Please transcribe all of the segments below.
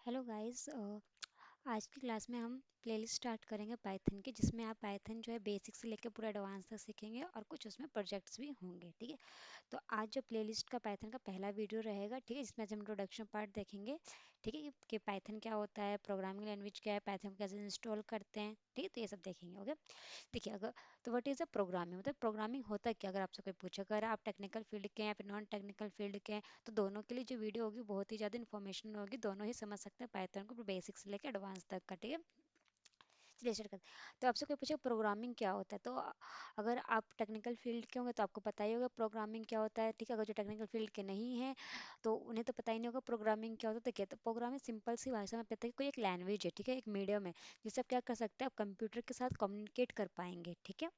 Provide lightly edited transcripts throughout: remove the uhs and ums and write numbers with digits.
Hello guys. आज की class में हम प्लेलिस्ट स्टार्ट करेंगे पाइथन की, जिसमें आप पाइथन जो है बेसिक से लेकर पूरा एडवांस तक सीखेंगे और कुछ उसमें प्रोजेक्ट्स भी होंगे। ठीक है। तो आज जो प्लेलिस्ट का पाइथन का पहला वीडियो रहेगा, ठीक है, जिसमें आज हम इंट्रोडक्शन पार्ट देखेंगे। ठीक है कि पाइथन क्या होता है, प्रोग्रामिंग लैंग्वेज क्या है, पाइथन को कैसे इंस्टॉल करते हैं। ठीक है, तो ये सब देखेंगे। ओके। देखिए, अगर तो व्हाट इज़ अ प्रोग्रामिंग, मतलब प्रोग्रामिंग होता क्या, अगर आपसे कोई पूछे, अगर आप टेक्निकल फील्ड के हैं या फिर नॉन टेक्निकल फील्ड के हैं, तो दोनों के लिए जो वीडियो होगी बहुत ही ज़्यादा इन्फॉर्मेशन होगी। दोनों ही समझ सकते हैं पाइथन को बेसिक से लेकर एडवांस तक का। ठीक है, चलिए स्टार्ट करते हैं। तो आपसे कोई पूछे प्रोग्रामिंग क्या होता है, तो अगर आप टेक्निकल फील्ड के होंगे तो आपको पता ही होगा प्रोग्रामिंग क्या होता है। ठीक है, अगर जो टेक्निकल फील्ड के नहीं है तो उन्हें तो पता ही नहीं होगा प्रोग्रामिंग क्या होता है। तो क्या, तो प्रोग्रामिंग सिंपल सी भाषा में पता है कि कोई एक लैंग्वेज है, ठीक है, एक मीडियम है, जिससे आप क्या कर सकते हैं, आप कंप्यूटर के साथ कम्युनिकेट कर पाएंगे। ठीक है।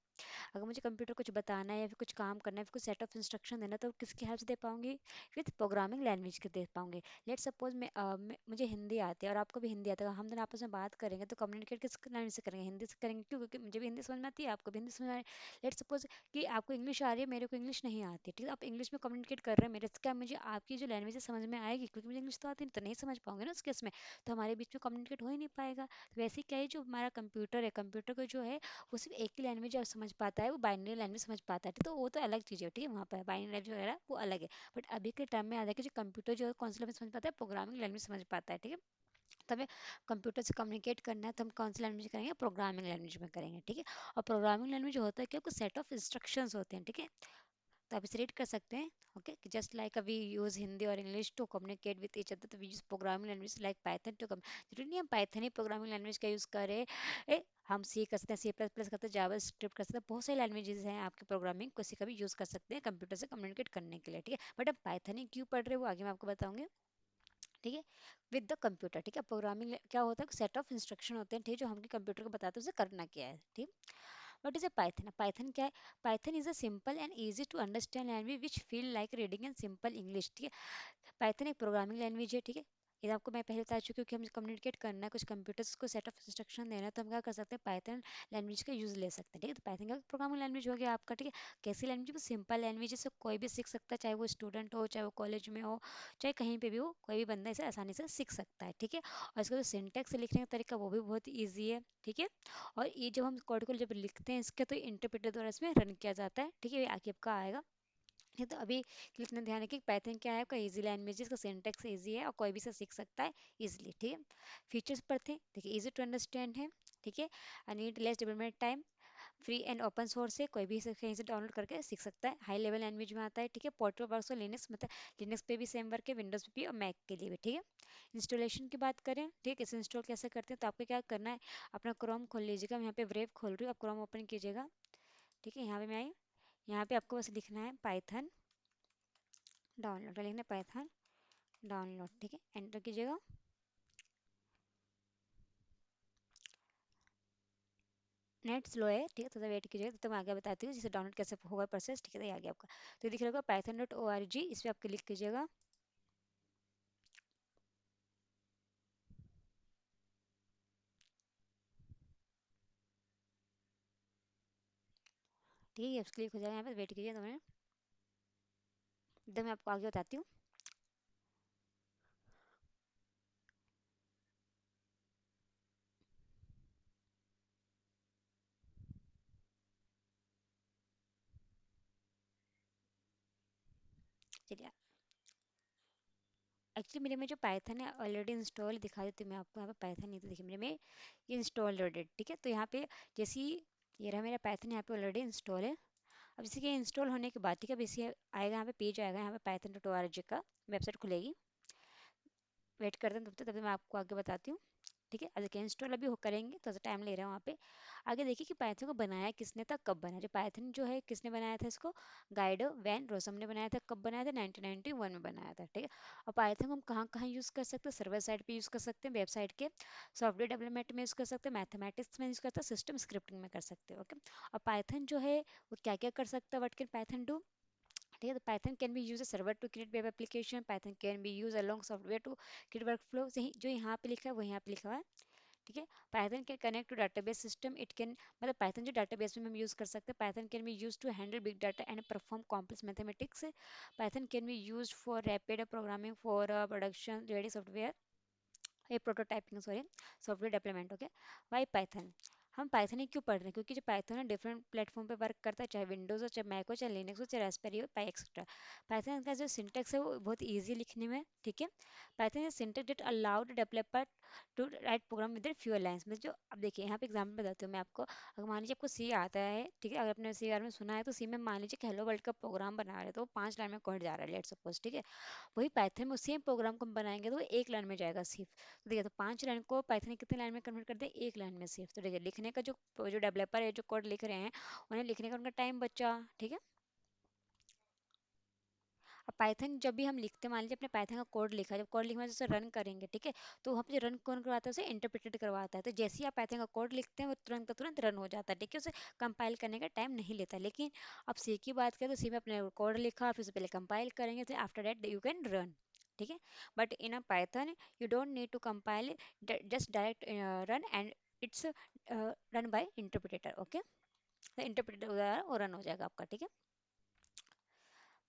अगर मुझे कंप्यूटर कुछ बताना है या फिर कुछ काम करना है, फिर कुछ सेट ऑफ इंस्ट्रक्शन देना, तो किसकी हेल्प से दे पाऊंगी, विद प्रोग्रामिंग लैंग्वेज के दे पाऊंगी। लेट सपोज मुझे हिंदी आती है और आपको भी हिंदी आता है, हम दोनों आपस में बात करेंगे तो कम्युनिकेट किस लैंग्वेज से करेंगे, हिंदी से करेंगे। क्यों? क्योंकि मुझे भी हिंदी समझ में आती है, आपको भी हिंदी समझ में आ रही है। लेट सपोज कि आपको इंग्लिश आ रही है, मेरे को इंग्लिश नहीं आती, ठीक है, आप इंग्लिश में कम्युनिकेट कर रहे हैं मेरे से, क्या मुझे आपकी जो लैंग्वेज है समझ में आएगी? क्योंकि मुझे इंग्लिश तो आती नहीं, तो नहीं समझ पाऊंगे ना उस केस में, तो हमारे बीच में कम्युनिकेट हो ही नहीं पाएगा। तो वैसे ही क्या है, जो हमारा कंप्यूटर है, कंप्यूटर को जो है वो सिर्फ एक ही लैंग्वेज समझ पाता है, वो बाइनरी लैंग्वेज समझ पाता है। ठीक है? तो वो तो अलग चीज़ है, ठीक है, वहाँ पर बाइनरी लैंग्वेज वगैरह वो अलग है। बट अभी के टाइम में आ कि जो कंप्यूटर जो है कौन सी लैंग्वेज समझ पाता है, प्रोग्रामिंग लैंग्वेज समझ पाता है। ठीक है। तो हमें कंप्यूटर से कम्युनिकेट करना है तो हम कौन सी लैंग्वेज करेंगे, प्रोग्रामिंग लैंग्वेज में करेंगे। ठीक है। और प्रोग्रामिंग लैंग्वेज होता है क्या, कुछ सेट ऑफ इंस्ट्रक्शंस होते हैं। ठीक है। तो आप इसे रीड कर सकते हैं। Okay, just like we use Hindi और English to communicate with each other, तो we use programming language like Python to come. जरूरी नहीं हम पाइथन ही प्रोग्रामिंग लैंग्वेज का यूज़ करें। हम सी कर सकते हैं, सी प्लस प्लस करते हैं, जावा स्क्रिप्ट कर सकते हैं, बहुत सारी लैंग्वेजेस हैं आपके प्रोग्रामिंग किसी का भी यूज़ कर सकते हैं कंप्यूटर से कम्युनिकेट करने के लिए। ठीक है, बट अब पाइथन ही क्यों पढ़ रहे हैं वो आगे मैं आपको बताऊंगी। ठीक है। विद द कंप्यूटर, ठीक है, प्रोग्रामिंग क्या होता है, सेट ऑफ इंस्ट्रक्शन होते हैं, ठीक है, जो हम कंप्यूटर को बताते हैं उसे करना क्या है। ठीक। What is a Python? Python क्या है? Python is a simple and easy to understand language which feel like reading in simple English. ठीक है। पाइथन एक प्रोग्रामिंग लैंग्वेज है। ठीक है। ये आपको मैं पहले बता चुकी हूँ कि हम कम्युनिकेट करना है, कुछ कंप्यूटर्स को सेट ऑफ इंस्ट्रक्शन देना है, तो हम क्या कर सकते हैं, पाइथन लैंग्वेज का यूज़ ले सकते हैं। ठीक है। तो पाइथन का प्रोग्रामिंग लैंग्वेज हो गया आपका। ठीक है। कैसी लैंग्वेज? वो सिंपल लैंग्वेज, जिससे कोई भी सीख सकता है, चाहे वो स्टूडेंट हो, चाहे वो कॉलेज में हो, चाहे कहीं पे भी हो, कोई भी बंदा इसे आसानी से सीख सकता है। ठीक है। और इसका जो सिंटेक्स लिखने का तरीका वो भी बहुत ईजी है। ठीक है। और ये जब हम कोड को जब लिखते हैं इसके, तो इंटरप्रेटर द्वारा इसमें रन किया जाता है। ठीक है, ये आगे आपका आएगा। ये तो अभी के लिए इतना ध्यान रखिए, पाइथन क्या है, आपका इजी लैंग्वेज, इसका सिंटेक्स इजी है और कोई भी इसे सीख सकता है इजीली। ठीक है। फीचर्स पर थे, देखिए, इजी टू अंडरस्टैंड है। ठीक है। Need less development time, free and open source है, कोई भी इसे कहीं से डाउनलोड करके सीख सकता है, हाई लेवल लैंग्वेज में आता है। ठीक है। पोर्टेबल वर्क्स और लिनक्स, मतलब लिनक्स पे भी सेम वर्क है, विंडोज पे भी और मैक के लिए भी। ठीक है। इंस्टॉलेशन की बात करें, ठीक है, इसे इंस्टॉल कैसे करते हैं, तो आपको क्या करना है, अपना क्रोम खोल लीजिएगा। मैं यहाँ पे ब्रेव खोल रही हूँ, आप क्रोम ओपन कीजिएगा। ठीक है, यहाँ पे मैं आई, यहाँ पे आपको बस लिखना है पाइथन डाउनलोड, लिखना है पाइथन डाउनलोड। ठीक है, एंटर कीजिएगा। नेट स्लो है, ठीक है, थोड़ा वेट कीजिएगा, तो मैं आगे बताती हूँ जिसे डाउनलोड कैसे होगा प्रोसेस। ठीक है, तो ये आ गया आपका, तो ये दिख रहा होगा python.org, इस पर आप क्लिक कीजिएगा। ठीक है, ये क्लिक हो जाएगा, यहाँ पे वेट कीजिए, तो मैं आपको आगे बताती हूँ। चलिए, एक्चुअली मेरे में जो पाइथन है ऑलरेडी इंस्टॉल दिखा देती हूँ मैं आपको। यहाँ पे पाइथन नहीं, तो देखिए मेरे में ये इंस्टॉल ऑलरेडी। ठीक है, तो यहाँ पे जैसे ही ये रहा मेरा पाइथन, यहाँ पे ऑलरेडी इंस्टॉल है। अब जैसे कि इंस्टॉल होने के बाद, ठीक है, अब इसे आएगा, यहाँ पे पेज आएगा, यहाँ पे python.org का वेबसाइट खुलेगी। वेट करते हैं, तब तक मैं आपको आगे बताती हूँ। ठीक है, अब देखिए इंस्टॉल अभी हो करेंगे, तो टाइम ले रहा है वहाँ पे। आगे देखिए कि पाइथन को बनाया किसने था, कब बनाया, जो पाइथन जो है किसने बनाया था इसको, गाइडो वैन रोसम ने बनाया था। कब बनाया था, 1991 में बनाया था। ठीक है। और पाइथन को हम कहाँ कहाँ यूज़ कर सकते हैं, सर्वर साइड पे यूज़ कर सकते हैं, वेबसाइट के सॉफ्टवेयर डेवलपमेंट में यूज़ कर सकते हैं, मैथमेटिक्स में यूज़ करते हैं, सिस्टम स्क्रिप्टिंग में कर सकते हैं। ओके। और पाइथन जो है वो क्या क्या कर सकता है, व्हाट कैन पाइथन डू। ठीक है, तो Python can be use a server to create web application, Python can be use along software to create workflow, जो यहाँ पे लिखा है वो यहाँ पे लिखा हुआ है। ठीक है। Python can connect to database system, it can, मतलब पाइथन जो डाटाबेस में हम यूज कर सकते हैं, Python can be use to handle big data and perform complex mathematics, Python can be use for rapid programming for production ready software, ये prototyping sorry, software development, okay. Why Python, हम Python ही क्यों पढ़ रहे हैं, क्योंकि जो Python है डिफरेंट प्लेटफॉर्म पे वर्क करता है, चाहे विंडोज़ हो, चाहे मैक हो, चाहे लिनक्स हो, चाहे रास्पबेरी हो, पाई एक्सेट्रा। पाइथन का जो सिंटेक्स है वो बहुत ईजी लिखने में, ठीक है। Python is syntax that allowed developer to write program with fewer lines में। जो अब देखिए यहाँ पे एग्जाम्पल बताती हूँ मैं आपको। अगर मान लीजिए आपको सी आता है, ठीक है, अगर आपने सी बार में सुना है, तो सी में मान लीजिए कि हेलो वर्ल्ड का प्रोग्राम बना रहे हैं, तो वो 5 लाइन में कोड जा रहा है, लेट सपोज, ठीक है। वही पाइथन में सेम प्रोग्राम को हम बनाएंगे तो वो 1 लाइन में जाएगा सिर्फ। तो देखिए, तो 5 लाइन को पाइथन कितने लाइन में कन्वर्ट कर दे, 1 लाइन में सिर्फ। तो देखिए, लिखने का जो डेवलपर है, जो कोड लिख रहे हैं, उन्हें लिखने का उनका टाइम बचा, ठीक है। अब पाइथन जब भी हम लिखते हैं, मान लीजिए अपने पाइथन का कोड लिखा, जब कोड लिखने जैसे रन करेंगे, ठीक है, तो वहाँ पे जो रन कौन करवाता है, उसे इंटरप्रेटेड करवाता है। तो जैसे ही आप पाइथन का कोड लिखते हैं, वो तुरंत का तुरंत रन हो जाता है, ठीक है, उसे कंपाइल करने का टाइम नहीं लेता। लेकिन अब सी की बात करें, तो सी में अपने कोड लिखा, फिर उसे पहले कंपाइल करेंगे, फिर after that you can run, ठीक है। But in a Python you don't need to compile, just direct run, and it's run by interpreter, okay. तो इंटरप्रेटर द्वारा वो रन हो जाएगा आपका, ठीक है।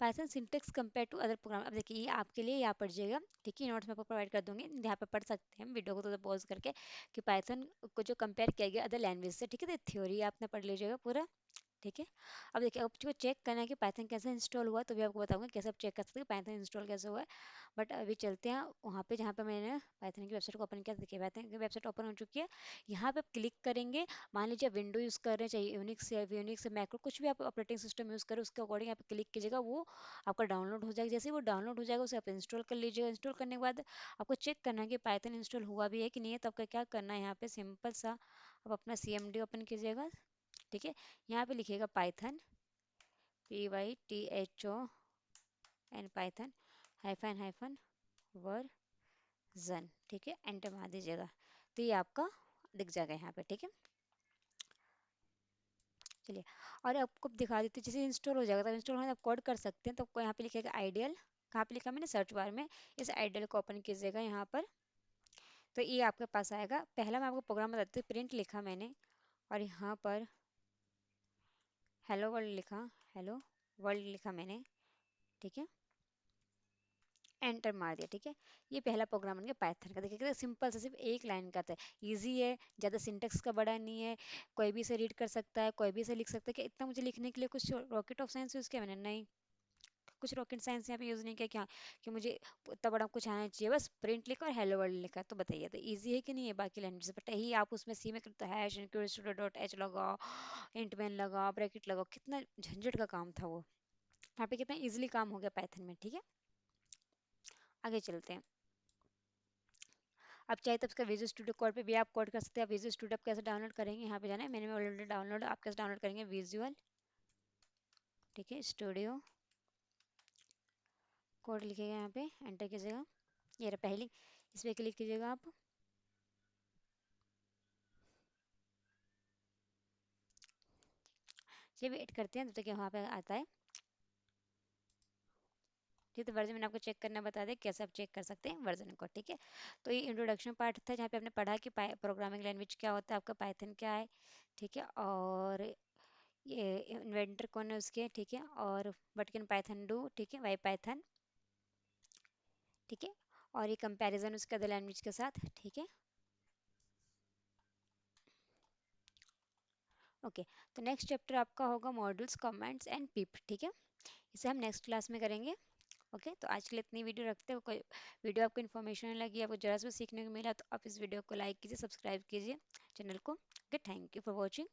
Python syntax compare to other program, अब देखिए ये आपके लिए यहाँ पढ़िएगा, ठीक है, नोट्स में आपको प्रोवाइड कर दूंगी, यहाँ पे पढ़ सकते हैं वीडियो को तो पॉज करके, कि पाइथन को जो कंपेयर किया गया अदर लैंग्वेज से, ठीक है। तो थ्योरी आपने पढ़ लीजिएगा पूरा, ठीक है। अब देखिए, आपको चेक करना है कि पाइथन कैसे इंस्टॉल हुआ, तो भी आपको बताऊंगा कैसे आप चेक कर सकते हैं पाइथन इंस्टॉल कैसे हुआ है। बट अभी चलते हैं वहाँ पे जहाँ पे मैंने पाइथन की वेबसाइट को ओपन किया। देखिए, पाइथन की वेबसाइट ओपन हो चुकी है। यहाँ पे आप क्लिक करेंगे, मान लीजिए आप विंडो यूज़ कर रहे हैं, चाहे यूनिक्स या मैक्रो, कुछ भी आप ऑपरेटिंग सिस्टम यूज़ करें, उसके अकॉर्डिंग आप क्लिक कीजिएगा, वो आपका डाउनलोड हो जाएगा। जैसे ही वो डाउनलोड हो जाएगा, उसे आप इंस्टॉल कर लीजिएगा। इंस्टॉल करने के बाद आपको चेक करना है कि पाइथन इंस्टॉल हुआ भी है कि नहीं है। तो आपका क्या करना है, यहाँ पे सिंपल सा आप अपना CMD ओपन कीजिएगा, ठीक है। यहाँ पे लिखिएगा Python, PYTHON Python hyphen version, ठीक है, एंटर मार दीजिएगा। तो ये आपका दिख जाएगा यहाँ पे, ठीक है। चलिए, और आपको दिखा देती हूँ, जैसे इंस्टॉल हो जाएगा, तब इंस्टॉल होने आप कोड कर सकते हैं। तो आपको यहाँ पे लिखेगा आइडियल, कहाँ पे लिखा मैंने, सर्च बार में। इस आइडियल को ओपन कीजिएगा यहाँ पर, तो ये आपके पास आएगा। पहला मैं आपको प्रोग्राम बताती हूँ, प्रिंट लिखा मैंने, और यहाँ पर हेलो वर्ल्ड लिखा, हेलो वर्ल्ड लिखा मैंने, ठीक है, एंटर मार दिया, ठीक है। ये पहला प्रोग्राम बन गया पाइथन का। देखिए कितना सिंपल सा, सिर्फ 1 लाइन का था, इजी है, ज़्यादा सिंटेक्स का बड़ा नहीं है, कोई भी इसे रीड कर सकता है, कोई भी इसे लिख सकता है। कि इतना मुझे लिखने के लिए कुछ रॉकेट ऑफ साइंस यूज़ किया मैंने, नहीं, कुछ रॉकेट साइंस यहाँ पे यूज़ नहीं किया, क्या कि मुझे इतना बड़ा कुछ आना चाहिए, बस प्रिंट लिखा और हेलो वर्ल्ड लिखा। तो बताइए, तो ईजी है कि नहीं है, बाकी लैंग्वेज से। बट यही आप उसमें सी में करते हैश डॉट एच लगाओ, इंट मैन लगाओ, ब्रैकेट लगाओ, कितना झंझट का काम था वो। यहाँ पे कितना ईजिली काम हो गया पाइथन में, ठीक है। आगे चलते हैं। आप चाहे तो इसका विजुअल स्टूडियो कोड पे भी आप कोड कर सकते हैं। आप विजुअल स्टूडियो आप कैसे डाउनलोड करेंगे, यहाँ पे जाना है, मैंने ऑलरेडी डाउनलोड, आप कैसे डाउनलोड करेंगे, विजुअल, ठीक है, स्टूडियो कोड लिखिएगा, यहाँ पे एंटर कीजिएगा, ये रहा पहली, इस पर क्लिक कीजिएगा आप। चलिए वेट करते हैं तब तक वहाँ पे आता है, ठीक है। तो वर्जन मैंने आपको चेक करना बता दें, कैसे आप चेक कर सकते हैं वर्जन को, ठीक है। तो ये इंट्रोडक्शन पार्ट था, जहाँ पे आपने पढ़ा कि प्रोग्रामिंग लैंग्वेज क्या होता है, आपका पाइथन क्या है, ठीक है, और ये इन्वेंटर कौन है उसके, ठीक है, और व्हाट कैन पाइथन डू, ठीक है, वाई पाइथन, ठीक है, और ये कंपैरिजन उसके अदर लैंग्वेज के साथ, ठीक है। ओके, तो नेक्स्ट चैप्टर आपका होगा मॉड्यूल्स, कमेंट्स एंड पिप, ठीक है। इसे हम नेक्स्ट क्लास में करेंगे। ओके, तो आज के लिए इतनी वीडियो रखते हो। कोई वीडियो आपको इन्फॉर्मेशन लगी, आपको जरा सा सीखने को मिला, तो आप इस वीडियो को लाइक कीजिए, सब्सक्राइब कीजिए चैनल को। Okay, thank you for watching.